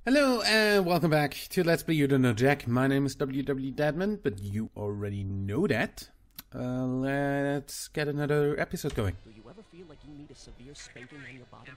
Hello and welcome back to Let's Play You Don't Know Jack. My name is WW Dadman, but you already know that. Let's get another episode going. Do you ever feel like you need a severe spanking on your bottom?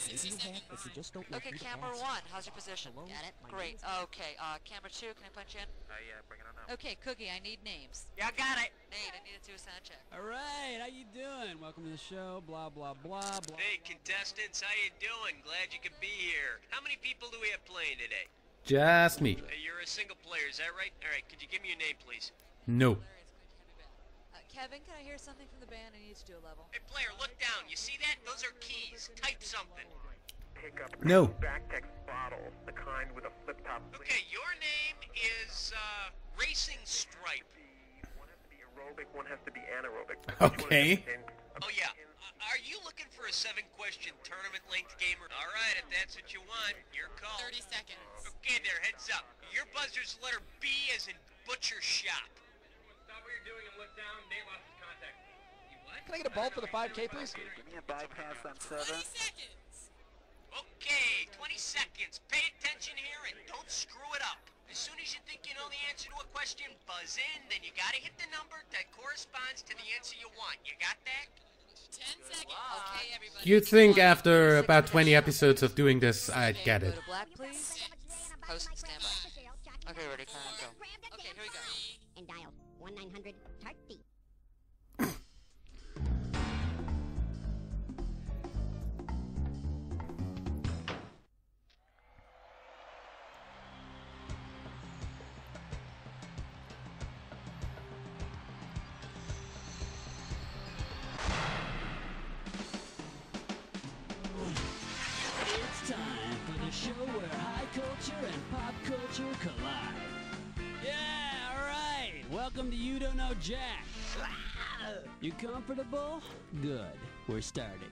Maybe you have, but you just don't know Okay, who to camera ask. 1, how's your position? Hello? Got it? My Great. name's- Okay, camera 2, can I punch in? Yeah, bring it on now. Okay, Cookie, I need names. Yeah, I got it. Nate, I need to do a sound check. Alright, how you doing? Welcome to the show, blah blah blah blah. Hey, contestants, how you doing? Glad you could be here. How many people do we have playing today? Just me. Hey, you're a single player, is that right? All right, could you give me your name, please? No. Larry, it's great to have you back. Kevin, can I hear something from the band? I need to do a level. Hey, player, look down. You see that? Those are keys. Type something. Pick up No. backtext bottle, the kind with a flip top. Okay, your name is, Racing Stripe. One has to be aerobic, one has to be anaerobic. Okay. Oh, yeah. Are you looking for a 7-question tournament-length game? All right, if that's what you want, your call. 30 seconds. Okay, there, heads up. Your buzzer's letter B as in butcher shop. Stop what you're doing and look down. Nate lost his contact. You what? Can I get a ball for the 5K, please? Give me a bypass on 7. 20 seconds! Okay, 20 seconds. Pay attention here and don't screw it up. As soon as you think you know the answer to a question, buzz in, then you gotta hit the number that corresponds to the answer you want. You got that? 10 seconds. Okay, everybody. You'd think after about 20 episodes of doing this, I'd get Go it. to black, please. Host, stand by. Okay, ready, can I go? Okay, here we go. And dial 1-900-TART-D. It's time for the show where high culture and pop culture collide. Yeah, alright. Welcome to You Don't Know Jack. You comfortable? Good. We're starting.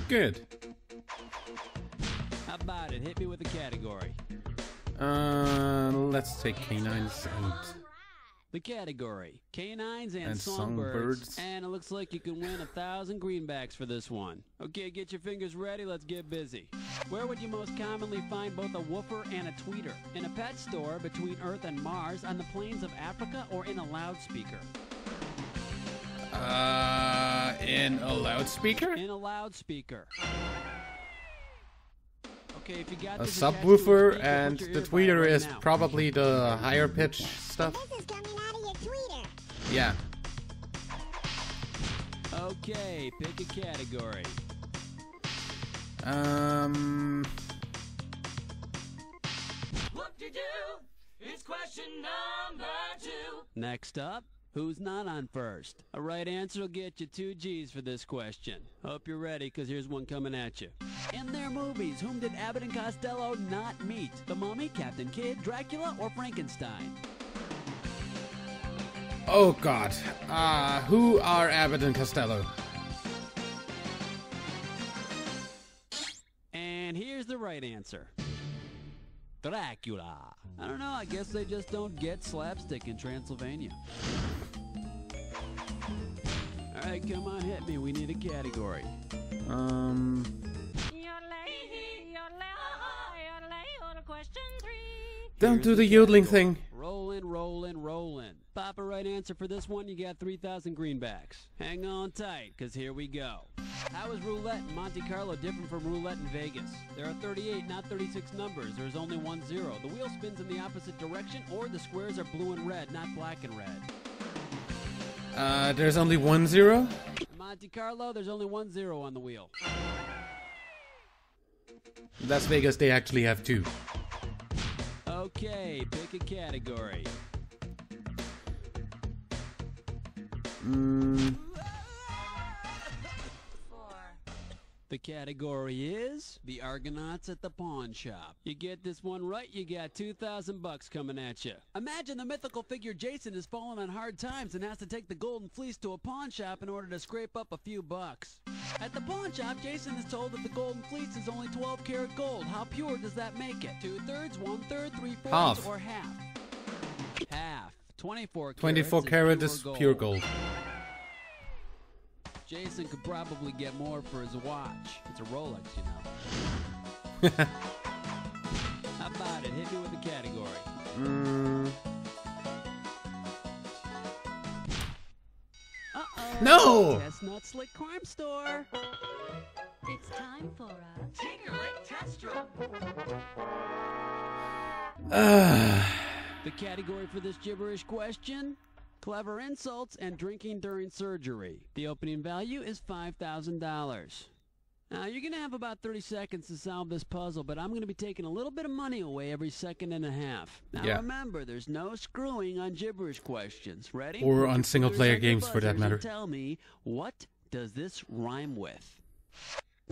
Good. How about it? Hit me with a category. Let's take canines and... The category, canines and, And songbirds. songbirds. And it looks like you can win 1,000 greenbacks for this one. Okay, get your fingers ready, let's get busy. Where would you most commonly find both a woofer and a tweeter? In a pet store, between Earth and Mars, on the plains of Africa, or in a loudspeaker? in a loudspeaker? In a loudspeaker. Okay, if you got A this attached to subwoofer, speaker, and put your the earbud tweeter right is now. probably the higher pitch stuff. This is coming out of your tweeter. Yeah. Okay, pick a category. It's question number 2. Next up, who's not on first? A right answer will get you 2 G's for this question. Hope you're ready, because here's one coming at you. In their movies, whom did Abbott and Costello not meet? The Mummy, Captain Kidd, Dracula, or Frankenstein? Oh god. Who are Abbott and Costello? And here's the right answer. Dracula. I don't know, I guess they just don't get slapstick in Transylvania. Alright, come on, hit me. We need a category. Don't do the yodeling thing. Rollin', rollin', rollin'. Pop a right answer for this one, you got 3,000 greenbacks. Hang on tight, because here we go. How is roulette in Monte Carlo different from roulette in Vegas? There are 38, not 36 numbers. There's only 1 0. The wheel spins in the opposite direction, or the squares are blue and red, not black and red. There's only 1 0? In Monte Carlo, there's only 1 0 on the wheel. Las Vegas, they actually have 2. Okay, pick a category. The category is the Argonauts at the pawn shop. You get this one right, you got 2,000 bucks coming at you. Imagine the mythical figure Jason has fallen on hard times and has to take the golden fleece to a pawn shop in order to scrape up a few bucks. At the pawn shop, Jason is told that the golden fleece is only 12 karat gold. How pure does that make it? 2/3, 1/3, 3/4, Half. or half? Half. 24 carats 24 karat is pure gold. Jason could probably get more for his watch. It's a Rolex, you know. No! Chestnut Slick Crime Store. It's time for a Tinkerlick test drive. The category for this gibberish question: clever insults and drinking during surgery. The opening value is $5,000. Now, you're going to have about 30 seconds to solve this puzzle, but I'm going to be taking a little bit of money away every second and a half. Now, Yeah. remember, there's no screwing on gibberish questions. Ready? Or on Put your single-player fingers on your games, for that buzzers and matter. Tell me, what does this rhyme with?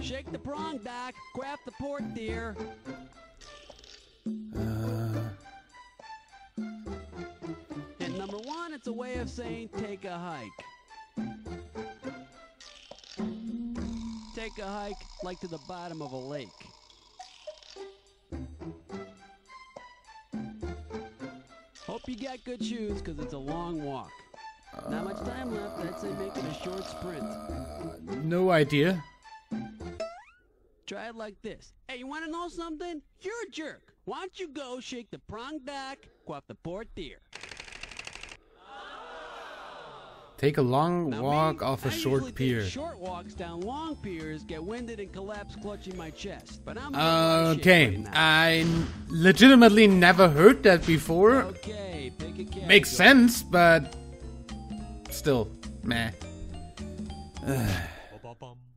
Shake the prong, Doc. Craft the port, dear. And number one, it's a way of saying take a hike. Take a hike like to the bottom of a lake. Hope you got good shoes, because it's a long walk. Not much time left. I'd say make it a short sprint. No idea. Try it like this. Hey, you want to know something? You're a jerk. Why don't you go shake the prong dock, quaff the port deer? Take a long Now walk me, off a I short usually pier. take short walks down long piers, get winded and collapse clutching my chest. But I'm in a lot of shape Okay, right now. I legitimately never heard that before. Okay, pick a category. Makes sense, but still, meh.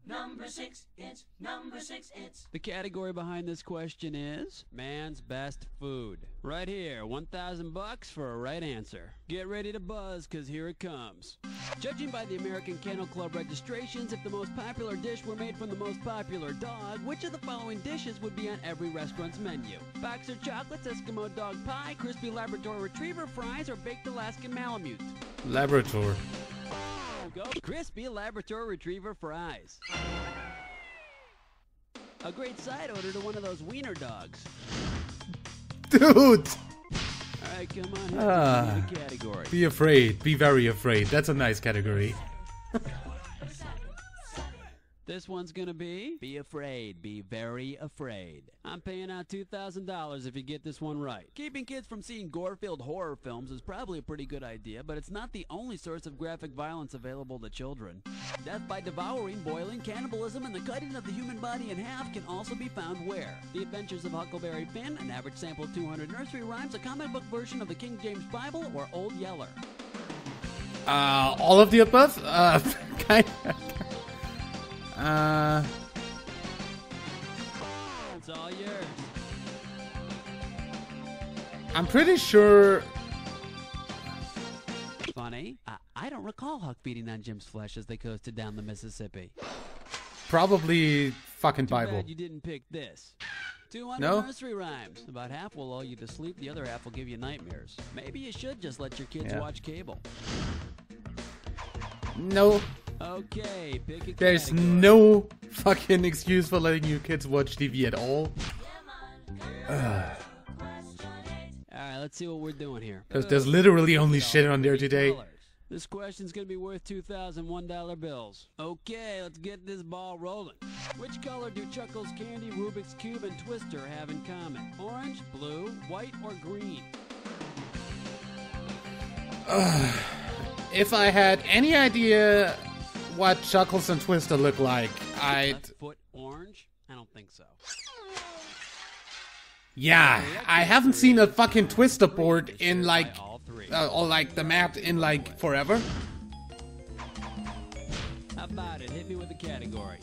Number 6, it's number 6, it's The category behind this question is man's best food. Right here, $1,000 for a right answer. Get ready to buzz, cause here it comes. Judging by the American Kennel Club registrations, if the most popular dish were made from the most popular dog, which of the following dishes would be on every restaurant's menu? Boxer chocolates, Eskimo dog pie, crispy Labrador retriever fries, or baked Alaskan Malamute? Labrador. Go crispy Labrador retriever fries. A great side order to one of those wiener dogs. Dude! Alright, come on, hit the category. Be afraid. Be very afraid. That's a nice category. This one's gonna be afraid, be very afraid. I'm paying out $2,000 if you get this one right. Keeping kids from seeing gore-filled horror films is probably a pretty good idea, but it's not the only source of graphic violence available to children. Death by devouring, boiling, cannibalism, and the cutting of the human body in half can also be found where? The Adventures of Huckleberry Finn, an average sample of 200 nursery rhymes, a comic book version of the King James Bible, or Old Yeller? All of the above? Kind It's all yours. I'm pretty sure. Funny, I don't recall Huck feeding on Jim's flesh as they coasted down the Mississippi. Probably fucking Too Bible. bad you didn't pick this. 200 No? nursery rhymes. About half will lull you to sleep, the other half will give you nightmares. Maybe you should just let your kids Yeah. watch cable. No. Okay, pick a There's category. no fucking excuse for letting you kids watch TV at all. Alright, let's see what we're doing here. Because there's literally only shit on there today. Colors. This question's gonna be worth $2,001 bills. Okay, let's get this ball rolling. Which color do Chuckles Candy, Rubik's Cube, and Twister have in common? Orange, blue, white, or green? If I had any idea what Chuckles and Twister look like, I'd... Left foot orange? I don't think so. Yeah, I haven't seen a fucking Twister board in like... All three. or like the map in like forever. How about it? Hit me with the category.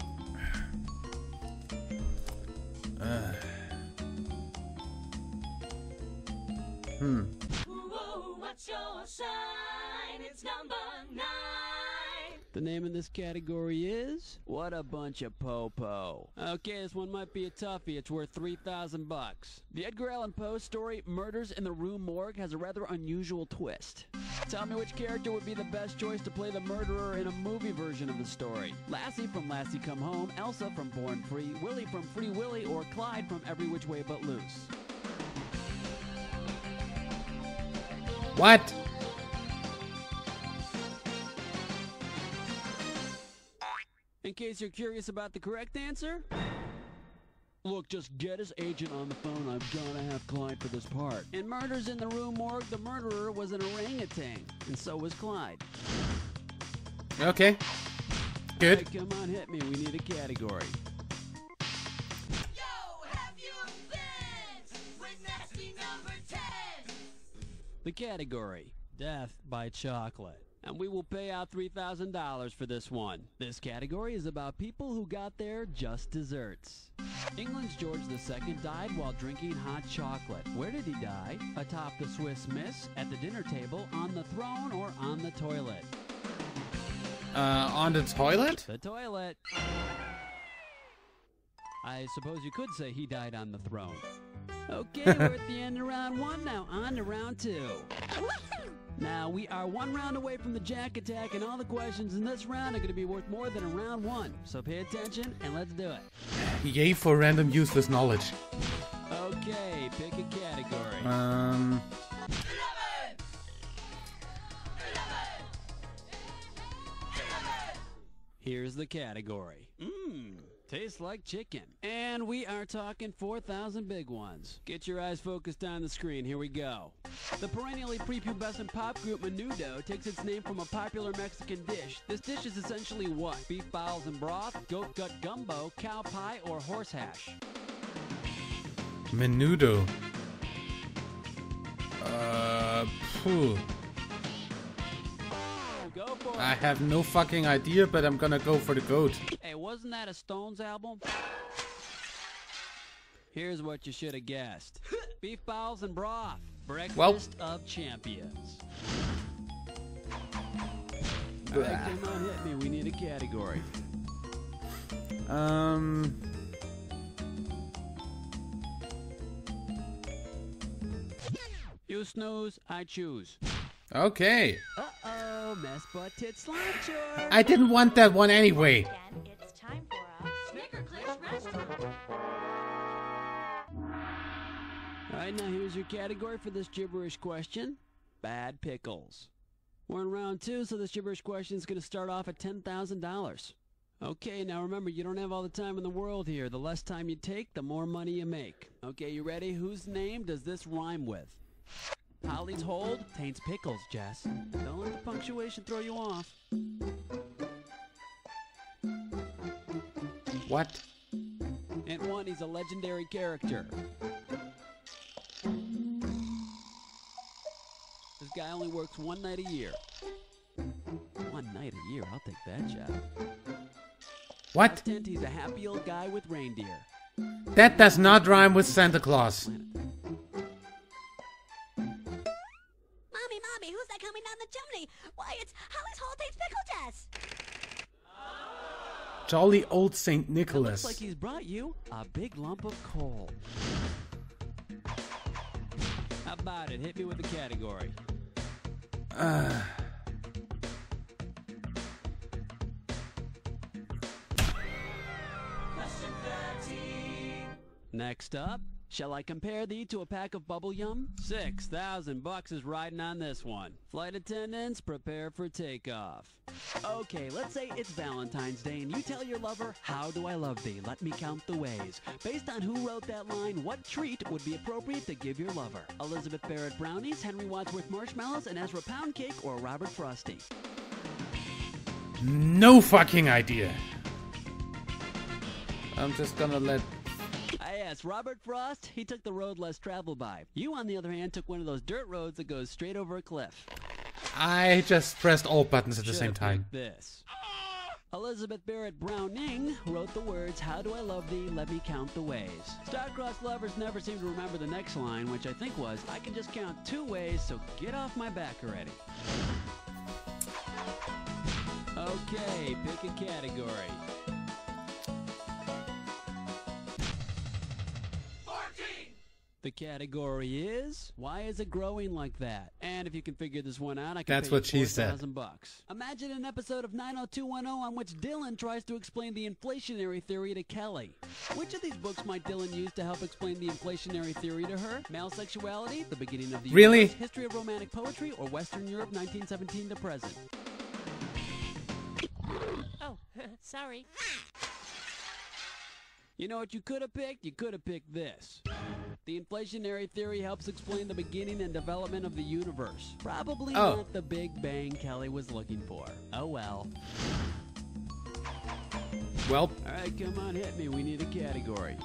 Whoa, what's your sign? It's number 9. The name of this category is What a Bunch of Po-Po. Okay, this one might be a toughie. It's worth $3,000. The Edgar Allan Poe story Murders in the Rue Morgue has a rather unusual twist. Tell me which character would be the best choice to play the murderer in a movie version of the story. Lassie from Lassie Come Home, Elsa from Born Free, Willie from Free Willy, or Clyde from Every Which Way But Loose. What? In case you're curious about the correct answer, look, just get his agent on the phone. I'm gonna have Clyde for this part. In Murders in the Rue Morgue, the murderer was an orangutan, and so was Clyde. Okay. Good. Hey, come on, hit me. We need a category. The category, Death by Chocolate. And we will pay out $3,000 for this one. This category is about people who got their just desserts. England's George II died while drinking hot chocolate. Where did he die? Atop the Swiss Miss, at the dinner table, on the throne, or on the toilet? On the toilet? The toilet. I suppose you could say he died on the throne. Okay, we're at the end of round one. Now on to round two. Now, we are one round away from the Jack Attack, and all the questions in this round are going to be worth more than a round one. So pay attention, and let's do it. Yay for random useless knowledge. Okay, pick a category. Here's the category. Tastes like chicken. And we are talking 4,000 big ones. Get your eyes focused on the screen. Here we go. The perennially prepubescent pop group Menudo takes its name from a popular Mexican dish. This dish is essentially what? Beef bowels and broth, goat gut gumbo, cow pie, or horse hash? Menudo. Phew. Go for it. I have no fucking idea, but I'm gonna go for the goat. Hey, wasn't that a Stones album? Here's what you should have guessed. Beef bowels and broth. Breakfast of champions. All right, come on, hit me. We need a category. You snooze, I choose. Okay. Uh-oh, mess butt tit slime chore. I didn't want that one anyway. Again, it's time for a Snickerclips restaurant. All right, now here's your category for this gibberish question. Bad pickles. We're in round two, so this gibberish question is going to start off at $10,000. Okay, now remember, you don't have all the time in the world here. The less time you take, the more money you make. Okay, you ready? Whose name does this rhyme with? Holly's hold taints pickles, Jess. Don't let the punctuation throw you off. What? And one, he's a legendary character. This guy only works one night a year. One night a year, I'll take that job. What? Tent, he's a happy old guy with reindeer. That does not rhyme with Santa Claus. Mommy, who's that coming down the chimney? Why, it's Holly's Whole Taste Pickle Jess. Jolly old Saint It Nicholas. looks like he's brought you a big lump of coal. How about it? Hit me with the category. Next up, shall I compare thee to a pack of bubble yum? $6,000 is riding on this one. Flight attendants, prepare for takeoff. Okay, let's say it's Valentine's Day and you tell your lover, how do I love thee? Let me count the ways. Based on who wrote that line, what treat would be appropriate to give your lover? Elizabeth Barrett brownies, Henry Wadsworth marshmallows, and Ezra pound cake, or Robert Frosty? No fucking idea. I'm just gonna let... Yes, Robert Frost, he took the road less traveled by. You, on the other hand, took one of those dirt roads that goes straight over a cliff. I just pressed all buttons at the same time. This. Elizabeth Barrett Browning wrote the words, how do I love thee, let me count the ways. Star-crossed lovers never seem to remember the next line, which I think was, I can just count 2 ways, so get off my back already. Okay, pick a category. The category is, why is it growing like that? And if you can figure this one out, I can That's pay what you she said. $4,000. Imagine an episode of 90210 on which Dylan tries to explain the inflationary theory to Kelly. Which of these books might Dylan use to help explain the inflationary theory to her? Male Sexuality, The Beginning of the Really? Universe, History of Romantic Poetry, or Western Europe 1917 to present? Oh, sorry. You know what you could have picked? You could have picked this. The inflationary theory helps explain the beginning and development of the universe. Probably not the Big Bang Kelly was looking for. Oh well. Well, Alright, come on, hit me. We need a category.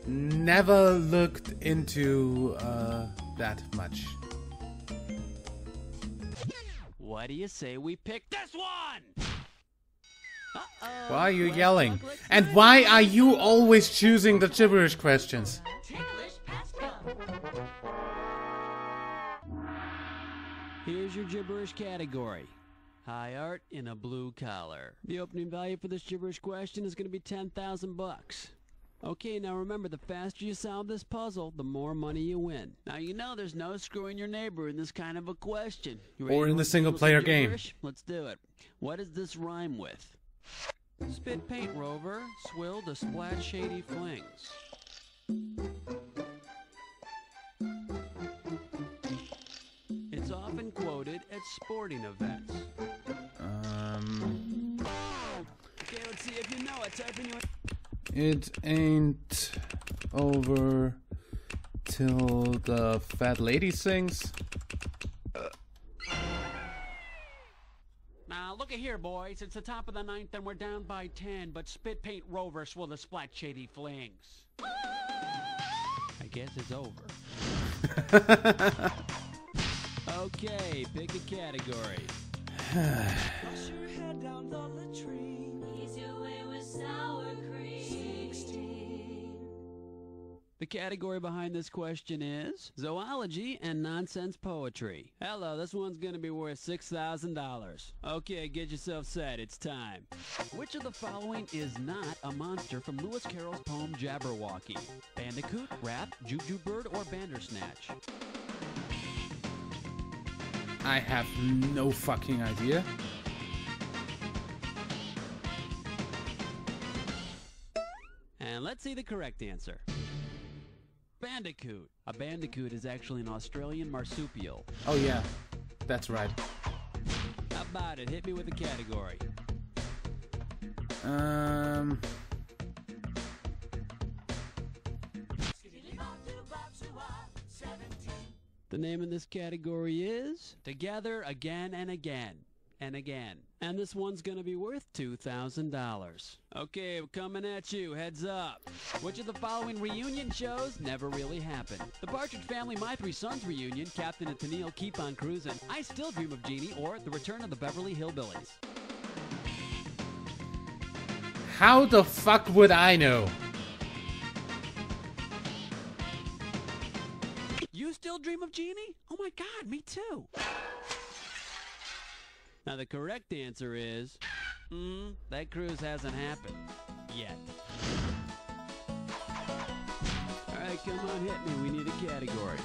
never looked into that much. What do you say we pick this one? Uh-oh. Why are you Black yelling? chocolate And slime. why are you always choosing the gibberish questions? Ticklish past go. Here's your gibberish category. High art in a blue collar. The opening value for this gibberish question is going to be 10,000 bucks. Okay, now remember, the faster you solve this puzzle, the more money you win. Now you know there's no screwing your neighbor in this kind of a question. You ready Or to in the learn some single-player game. gibberish? Let's do it. What does this rhyme with? Spit paint rover, swill to splat shady flings. It's often quoted at sporting events. Okay, let's see if you know it. Type in your... It ain't over till the fat lady sings. Now, look at here, boys. It's the top of the ninth and we're down by 10, but spit paint rover swill the splat shady flings. I guess it's over. Okay, pick a category. Flush your head down the latrine. Ease your way with sour cream. 16. The category behind this question is zoology and nonsense poetry. Hello, this one's gonna be worth $6,000. Okay, get yourself set, it's time. Which of the following is not a monster from Lewis Carroll's poem Jabberwocky? Bandicoot, rat, jujubird, or bandersnatch? I have no fucking idea. And let's see the correct answer. Bandicoot. A bandicoot is actually an Australian marsupial. Oh yeah, that's right. How about it? Hit me with a category. The name of this category is Together Again and Again and Again. And this one's gonna be worth $2,000. Okay, we're coming at you. Heads up. Which of the following reunion shows never really happened? The Partridge Family, My Three Sons reunion, Captain and Tennille, Keep on Cruising, I Still Dream of Jeannie, or The Return of the Beverly Hillbillies? How the fuck would I know? You still dream of Jeannie? Oh my god, me too. Now the correct answer is, that cruise hasn't happened yet. Alright, come on, hit me. We need a category.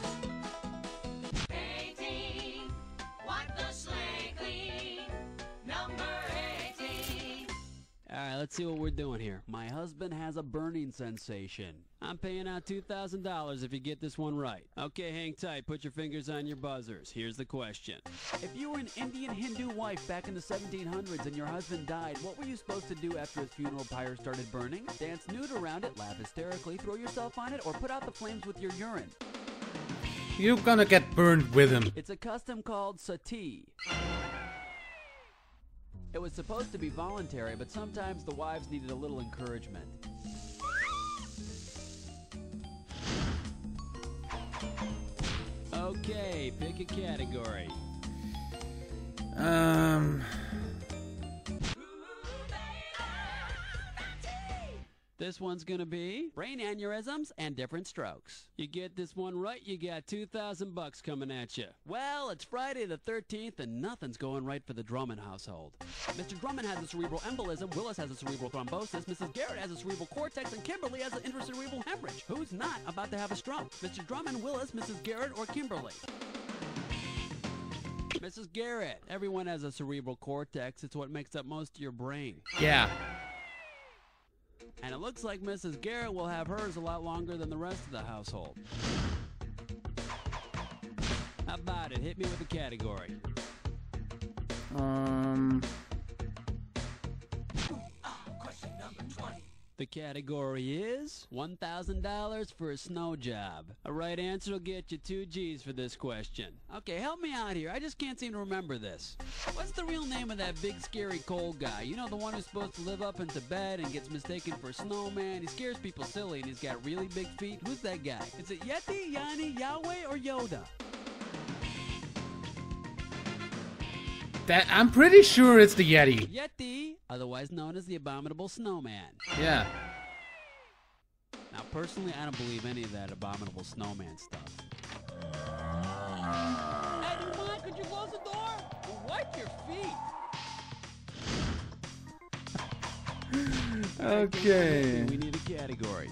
18. Wipe the slate clean. Number 18. Alright, let's see what we're doing here. My husband has a burning sensation. I'm paying out $2,000 if you get this one right. Okay, hang tight. Put your fingers on your buzzers. Here's the question. If you were an Indian Hindu wife back in the 1700s and your husband died, what were you supposed to do after his funeral pyre started burning? Dance nude around it, laugh hysterically, throw yourself on it, or put out the flames with your urine? You're gonna get burned with him. It's a custom called sati. It was supposed to be voluntary, but sometimes the wives needed a little encouragement. Okay, pick a category. This one's gonna be brain aneurysms and different strokes. You get this one right, you got $2,000 coming at you. Well, it's Friday the 13th and nothing's going right for the Drummond household. Mr. Drummond has a cerebral embolism, Willis has a cerebral thrombosis, Mrs. Garrett has a cerebral cortex, and Kimberly has an intracerebral hemorrhage. Who's not about to have a stroke? Mr. Drummond, Willis, Mrs. Garrett, or Kimberly? Mrs. Garrett. Everyone has a cerebral cortex. It's what makes up most of your brain. Yeah. And it looks like Mrs. Garrett will have hers a lot longer than the rest of the household. How about it? Hit me with a category. Question number 20. The category is $1,000 for a snow job. A right answer will get you 2 G's for this question. Okay, help me out here. I just can't seem to remember this. What's the real name of that big scary cold guy? You know, the one who's supposed to live up in Tibet and gets mistaken for a snowman. He scares people silly and he's got really big feet. Who's that guy? Is it Yeti, Yanni, Yahweh, or Yoda? I'm pretty sure it's the Yeti. Yeti, otherwise known as the Abominable Snowman. Yeah. Now, personally, I don't believe any of that Abominable Snowman stuff. Hey, do you mind? Could you close the door? Well, wipe your feet. Okay. We need a category.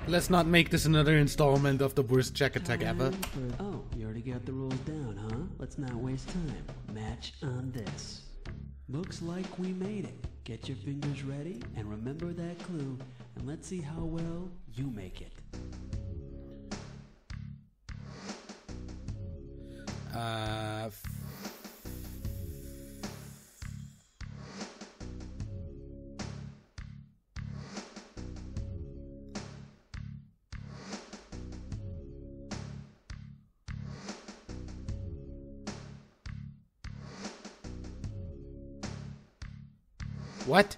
Let's not make this another installment of the worst Jack Attack ever. Oh, you already got the rules down, huh? Let's not waste time. Match on this. Looks like we made it. Get your fingers ready and remember that clue, and let's see how well you make it. What?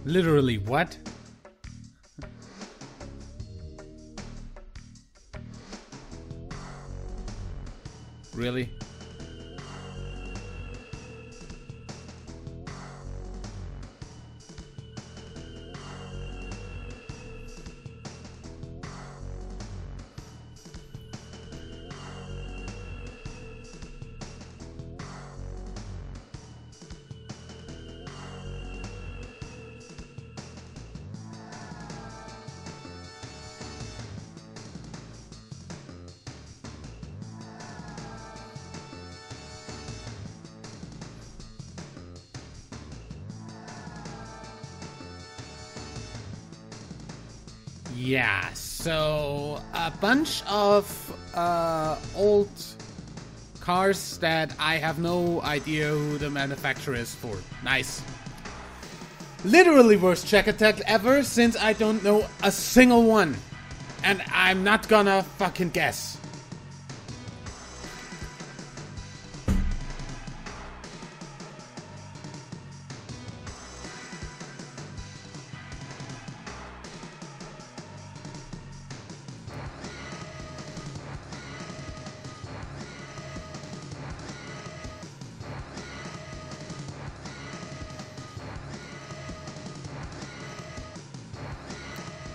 Literally, what? Really? Yeah, so a bunch of old cars that I have no idea who the manufacturer is for. Nice. Literally worst Jack Attack ever, since I don't know a single one. And I'm not gonna fucking guess.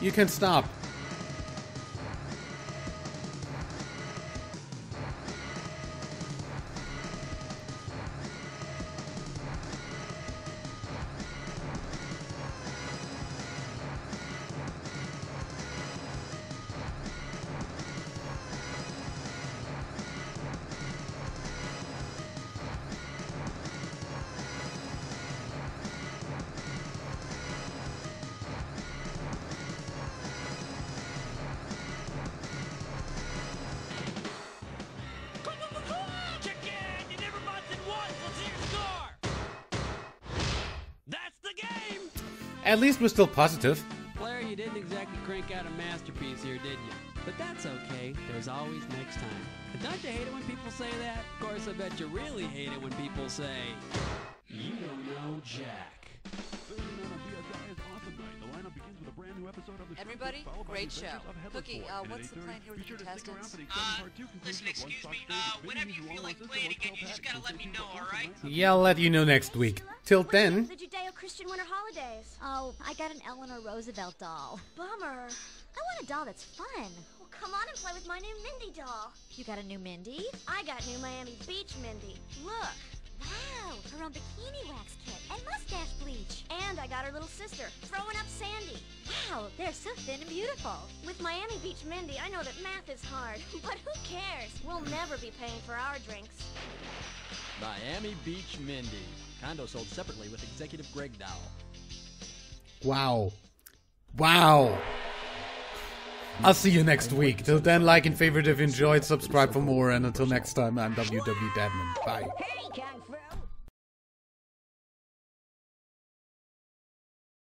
You can stop. At least we're still positive. Blair, you didn't exactly crank out a masterpiece here, did you? But that's okay. There's always next time. And don't you hate it when people say that? Of course, I bet you really hate it when people say, "You don't know Jack." Everybody, great show. Cookie, what's the plan here with the contestants? Listen, excuse me, whenever you feel like playing again, you just gotta let me know, alright? Yeah, I'll let you know next week. Till then... The Judeo-Christian winter holidays. Oh, I got an Eleanor Roosevelt doll. Bummer. I want a doll that's fun. Well, come on and play with my new Mindy doll. You got a new Mindy? I got new Miami Beach Mindy. Look, Wow, her own bikini wax kit and mustache bleach. And I got her little sister, throwing up Sandy. Wow, they're so thin and beautiful. With Miami Beach Mindy, I know that math is hard, but who cares? We'll never be paying for our drinks. Miami Beach Mindy. Condo sold separately with executive Greg Dowell. Wow. Wow. I'll see you next week. Till then, like and favorite if you enjoyed, subscribe for more, and until next time, I'm WW Dadman. Bye. Hey, gang.